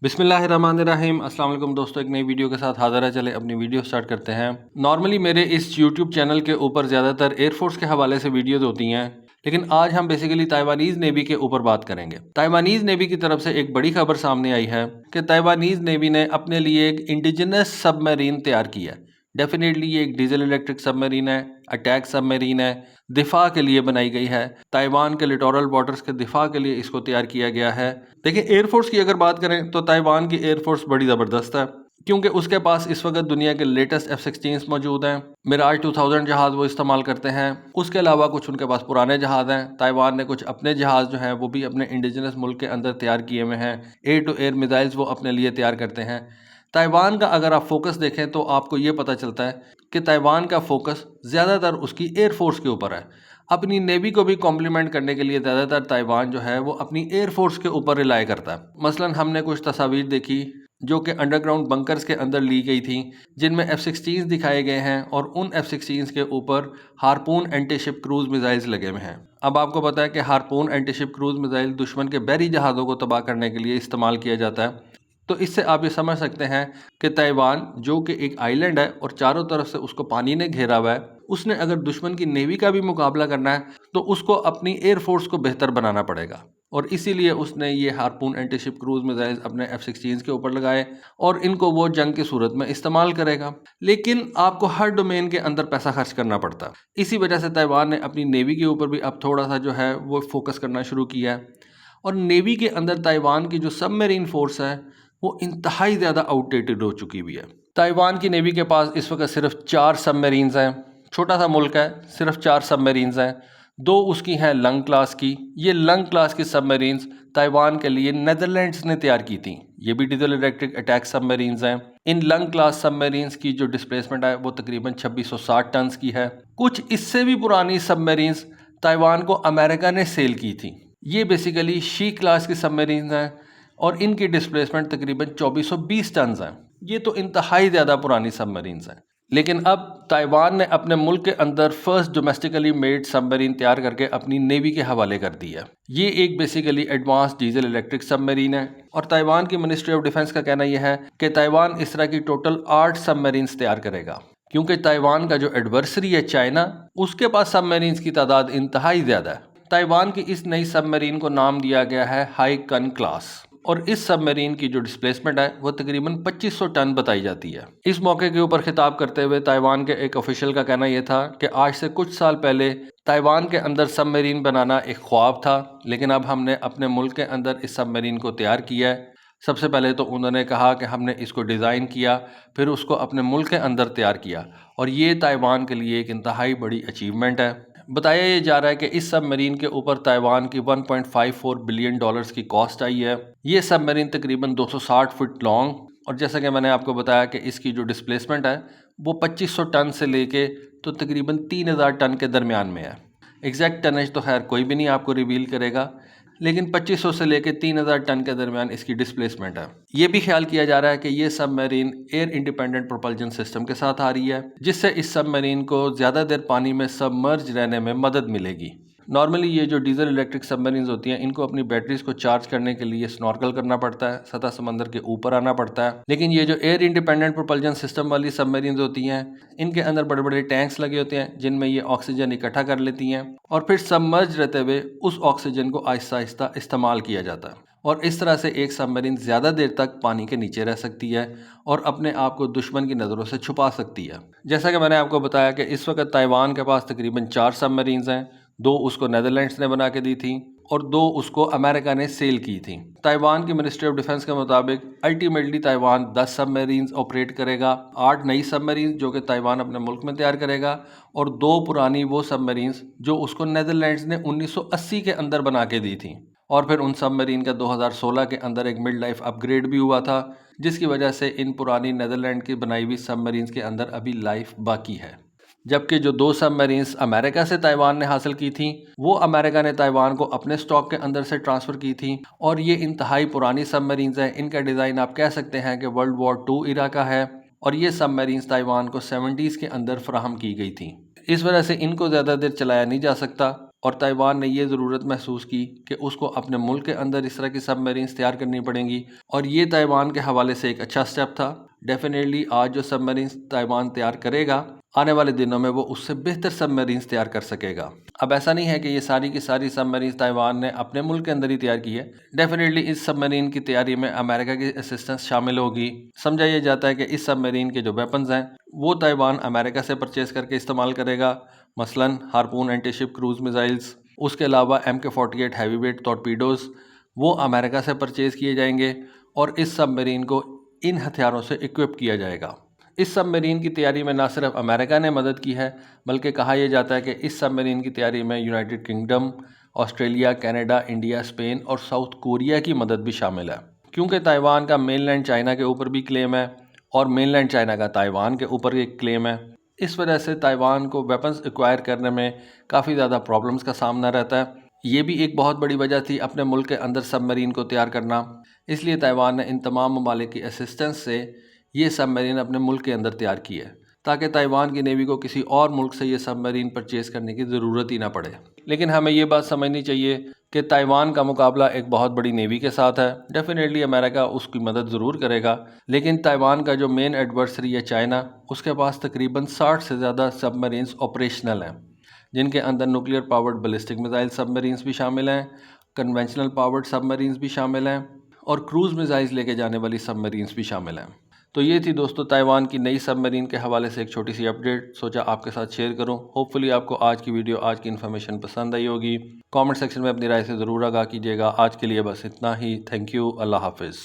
बिस्मिल्लाहिर्रहमानिर्रहीम। अस्सलाम वालेकुम दोस्तों, एक नई वीडियो के साथ हाज़िर है। चले अपनी वीडियो स्टार्ट करते हैं। नॉर्मली मेरे इस यूट्यूब चैनल के ऊपर ज़्यादातर एयरफोर्स के हवाले से वीडियोज़ होती हैं, लेकिन आज हम बेसिकली ताइवानीज़ नेवी के ऊपर बात करेंगे। ताइवानीज़ नेवी की तरफ से एक बड़ी खबर सामने आई है कि ताइवानीज़ नेवी ने अपने लिए एक इंडिजिनस सबमरीन तैयार की है। डेफिनेटली ये एक डीजल इलेक्ट्रिक सबमरीन है, अटैक सबमरीन है, दिफा के लिए बनाई गई है। ताइवान के लिटोरल बॉर्डर्स के दिफा के लिए इसको तैयार किया गया है। देखिए, एयरफोर्स की अगर बात करें तो ताइवान की एयरफोर्स बड़ी ज़बरदस्त है, क्योंकि उसके पास इस वक्त दुनिया के लेटेस्ट F-16 मौजूद हैं। मिराज 2000 जहाज़ वो इस्तेमाल करते हैं। उसके अलावा कुछ उनके पास पुराने जहाज़ हैं। ताइवान ने कुछ अपने जहाज़ जो हैं वो भी अपने इंडिजिनस मुल्क के अंदर तैयार किए हुए हैं। एयर टू एयर मिसाइल्स वो अपने लिए तैयार करते हैं। ताइवान का अगर आप फोकस देखें तो आपको ये पता चलता है कि ताइवान का फोकस ज़्यादातर उसकी एयरफोर्स के ऊपर है। अपनी नेवी को भी कॉम्प्लीमेंट करने के लिए ज़्यादातर ताइवान जो है वो अपनी एयरफोर्स के ऊपर रिलाई करता है। मसलन हमने कुछ तस्वीर देखी जो कि अंडरग्राउंड बंकर्स के अंदर ली गई थी, जिनमें F-16 दिखाए गए हैं और उन F-16 के ऊपर हार्पून एंटीशिप क्रूज मिसाइल्स लगे हुए हैं। अब आपको पता है कि हार्पून एंटीशिप क्रूज मिसाइल दुश्मन के बहरी जहाज़ों को तबाह करने के लिए इस्तेमाल किया जाता है। तो इससे आप ये समझ सकते हैं कि ताइवान जो कि एक आइलैंड है और चारों तरफ से उसको पानी ने घेरा हुआ है, उसने अगर दुश्मन की नेवी का भी मुकाबला करना है तो उसको अपनी एयरफोर्स को बेहतर बनाना पड़ेगा, और इसीलिए उसने ये हार्पून एंटीशिप क्रूज मिसाइल्स अपने F-16 के ऊपर लगाए और इनको वो जंग की सूरत में इस्तेमाल करेगा। लेकिन आपको हर डोमेन के अंदर पैसा खर्च करना पड़ता है। इसी वजह से ताइवान ने अपनी नेवी के ऊपर भी अब थोड़ा सा जो है वो फोकस करना शुरू किया है। और नेवी के अंदर ताइवान की जो सबमरीन फोर्स है वो इंतहाई ज़्यादा आउटडेटेड हो चुकी हुई है। ताइवान की नेवी के पास इस वक्त सिर्फ 4 सबमरीन्स हैं। छोटा सा मुल्क है, सिर्फ 4 सबमरीन्स हैं। 2 उसकी हैं लंग क्लास की। ये लंग क्लास की सबमरीन्स ताइवान के लिए नेदरलैंड्स ने तैयार की थी। ये भी डीजल इलेक्ट्रिक अटैक सबमरीन्स हैं। इन लंग क्लास सबमरीन्स की जो डिस्प्लेसमेंट है वो तकरीबन 2660 टन की है। कुछ इससे भी पुरानी सबमरीन्स ताइवान को अमेरिका ने सेल की थी। ये बेसिकली शी क्लास की सबमरीन्स हैं और इनकी डिस्प्लेसमेंट तकरीबन 2420 टन हैं। ये तो इंतहाई ज़्यादा पुरानी सबमरीन्स हैं। लेकिन अब ताइवान ने अपने मुल्क के अंदर फर्स्ट डोमेस्टिकली मेड सबमरीन तैयार करके अपनी नेवी के हवाले कर दी है। ये एक basically advance diesel electric submarine है और ताइवान की मिनिस्ट्री ऑफ डिफेंस का कहना यह है कि ताइवान इस तरह की टोटल 8 सबमरीन्स तैयार करेगा, क्योंकि ताइवान का जो एडवर्सरी है चाइना, उसके पास सबमरीन्स की तादाद इंतहाई ज़्यादा है। ताइवान की इस नई सबमरीन को नाम दिया गया है हाई कन क्लास और इस सबमरीन की जो डिस्प्लेसमेंट है वो तकरीबन 2500 टन बताई जाती है। इस मौके के ऊपर खिताब करते हुए ताइवान के एक ऑफिशियल का कहना यह था कि आज से कुछ साल पहले ताइवान के अंदर सबमरीन बनाना एक ख्वाब था, लेकिन अब हमने अपने मुल्क के अंदर इस सबमरीन को तैयार किया है। सबसे पहले तो उन्होंने कहा कि हमने इसको डिज़ाइन किया, फिर उसको अपने मुल्क के अंदर तैयार किया, और ये ताइवान के लिए एक इंतहाई बड़ी अचीवमेंट है। बताया ये जा रहा है कि इस सबमरीन के ऊपर ताइवान की 1.54 बिलियन डॉलर्स की कॉस्ट आई है। ये सबमरीन तकरीबन 260 फुट लॉन्ग, और जैसा कि मैंने आपको बताया कि इसकी जो डिस्प्लेसमेंट है वो 2500 टन से लेके तो तकरीबन 3000 टन के दरमियान में है। एग्जैक्ट टनेज तो खैर कोई भी नहीं आपको रिवील करेगा, लेकिन 2500 से लेकर 3000 टन के दरमियान इसकी डिस्प्लेसमेंट है। ये भी ख्याल किया जा रहा है कि ये submarine air independent propulsion system के साथ आ रही है, जिससे इस सबमरीन को ज़्यादा देर पानी में सबमर्ज रहने में मदद मिलेगी। नॉर्मली ये जो डीजल इलेक्ट्रिक सबमरीन्स होती हैं, इनको अपनी बैटरीज को चार्ज करने के लिए स्नॉर्कल करना पड़ता है, सतह समंदर के ऊपर आना पड़ता है। लेकिन ये जो एयर इंडिपेंडेंट प्रोपल्जन सिस्टम वाली सबमरीन्स होती हैं, इनके अंदर बड़े बड़े टैंक्स लगे होते हैं जिनमें ये ऑक्सीजन इकट्ठा कर लेती हैं और फिर सबमर्ज रहते हुए उस ऑक्सीजन को आहिस्ता आहिस्ता इस्तेमाल किया जाता है, और इस तरह से एक सबमरीन ज़्यादा देर तक पानी के नीचे रह सकती है और अपने आप को दुश्मन की नज़रों से छुपा सकती है। जैसा कि मैंने आपको बताया कि इस वक्त ताइवान के पास तकरीबन 4 सबमरीन्स हैं। 2 उसको नेदरलैंड्स ने बना के दी थी और 2 उसको अमेरिका ने सेल की थी। ताइवान की मिनिस्ट्री ऑफ डिफेंस के मुताबिक अल्टीमेटली ताइवान 10 सबमरीन्स ऑपरेट करेगा, 8 नई सबमरीन्स जो कि ताइवान अपने मुल्क में तैयार करेगा, और 2 पुरानी वो सबमरीन्स जो उसको नेदरलैंड्स ने 1980 के अंदर बना के दी थी। और फिर उन सबमरीन का 2016 के अंदर एक मिड लाइफ अपग्रेड भी हुआ था, जिसकी वजह से इन पुरानी नेदरलैंड की बनाई हुई सबमरीन्स के अंदर अभी लाइफ बाकी है। जबकि जो 2 सबमरीन्स अमेरिका से ताइवान ने हासिल की थी, वो अमेरिका ने ताइवान को अपने स्टॉक के अंदर से ट्रांसफ़र की थी, और ये इंतहाई पुरानी सबमरीन्स हैं। इनका डिज़ाइन आप कह सकते हैं कि वर्ल्ड वॉर 2 इरा का है, और ये सबमरीन्स ताइवान को 70s के अंदर फराहम की गई थी। इस वजह से इनको ज़्यादा देर चलाया नहीं जा सकता। اور تائیوان نے یہ ضرورت محسوس کی کہ اس کو اپنے ملک کے اندر اس طرح کی سب میرینز تیار کرنی پڑیں گی، اور یہ تائیوان کے حوالے سے ایک اچھا سٹیپ تھا۔ ڈیفینیٹلی آج جو سب میرینز تائیوان تیار کرے گا، آنے والے دنوں میں وہ اس سے بہتر سب میرینز تیار کر سکے گا۔ اب ایسا نہیں ہے کہ یہ ساری کی ساری سب میرینز تائیوان نے اپنے ملک کے اندر ہی تیار کی ہے۔ ڈیفینیٹلی اس سب میرین کی تیاری میں امریکہ کی اسسٹنس شامل ہوگی۔ سمجھا یہ جاتا ہے کہ اس سب میرین کے جو ویپنز ہیں وہ تائیوان امریکہ سے پرچیز کر کے استعمال کرے گا، مثلاً ہارپون اینٹی شپ کروز میزائلز، اس کے علاوہ MK-48 ہیوی ویٹ ٹورپیڈوز وہ امریکہ سے پرچیز کیے جائیں گے، اور اس سب میرین کو ان ہتھیاروں سے اکوپ کیا جائے گا۔ اس سب میرین کی تیاری میں نہ صرف امریکہ نے مدد کی ہے، بلکہ کہا یہ جاتا ہے کہ اس سب میرین کی تیاری میں United Kingdom, Australia, Canada, India, Spain اور ساؤتھ کوریا کی مدد بھی شامل ہے، کیونکہ تائیوان کا مین لینڈ چائنا کے اوپر بھی کلیم ہے اور مین لینڈ چائنا کا تائیوان کے اوپر ایک کلیم ہے۔ اس وجہ سے تائیوان کو ویپنز ایکوائر کرنے میں کافی زیادہ پرابلمز کا سامنا رہتا ہے۔ یہ بھی ایک بہت بڑی وجہ تھی اپنے ملک کے اندر سب میرین کو تیار کرنا، اس لیے تائیوان نے ان تمام ممالک کی اسسٹنس سے یہ سب میرین اپنے ملک کے اندر تیار کی ہے، تاکہ تائیوان کی نیوی کو کسی اور ملک سے یہ سب میرین پرچیز کرنے کی ضرورت ہی نہ پڑے۔ لیکن ہمیں یہ بات سمجھنی چاہیے کہ تائیوان کا مقابلہ ایک بہت بڑی نیوی کے ساتھ ہے۔ ڈیفینیٹلی امریکہ اس کی مدد ضرور کرے گا، لیکن تائیوان کا جو مین ایڈورسری ہے چائنا، اس کے پاس تقریباً 60 سے زیادہ سب میرینز آپریشنل ہیں، جن کے اندر نیوکلیئر پاورڈ بیلسٹک میزائل سب میرینز بھی شامل ہیں، کنونشنل پاورڈ سب میرینز بھی شامل ہیں، اور کروز میزائلز لے کے جانے والی سب میرینز بھی شامل ہیں۔ تو یہ تھی دوستو تائیوان کی نئی سب میرین کے حوالے سے ایک چھوٹی سی اپڈیٹ، سوچا آپ کے ساتھ شیئر کروں۔ ہوپ فلی آپ کو آج کی ویڈیو، آج کی انفارمیشن پسند آئی ہوگی۔ کامنٹ سیکشن میں اپنی رائے سے ضرور آگاہ کیجیے گا۔ آج کے لیے بس اتنا ہی۔ تھینک یو، اللہ حافظ۔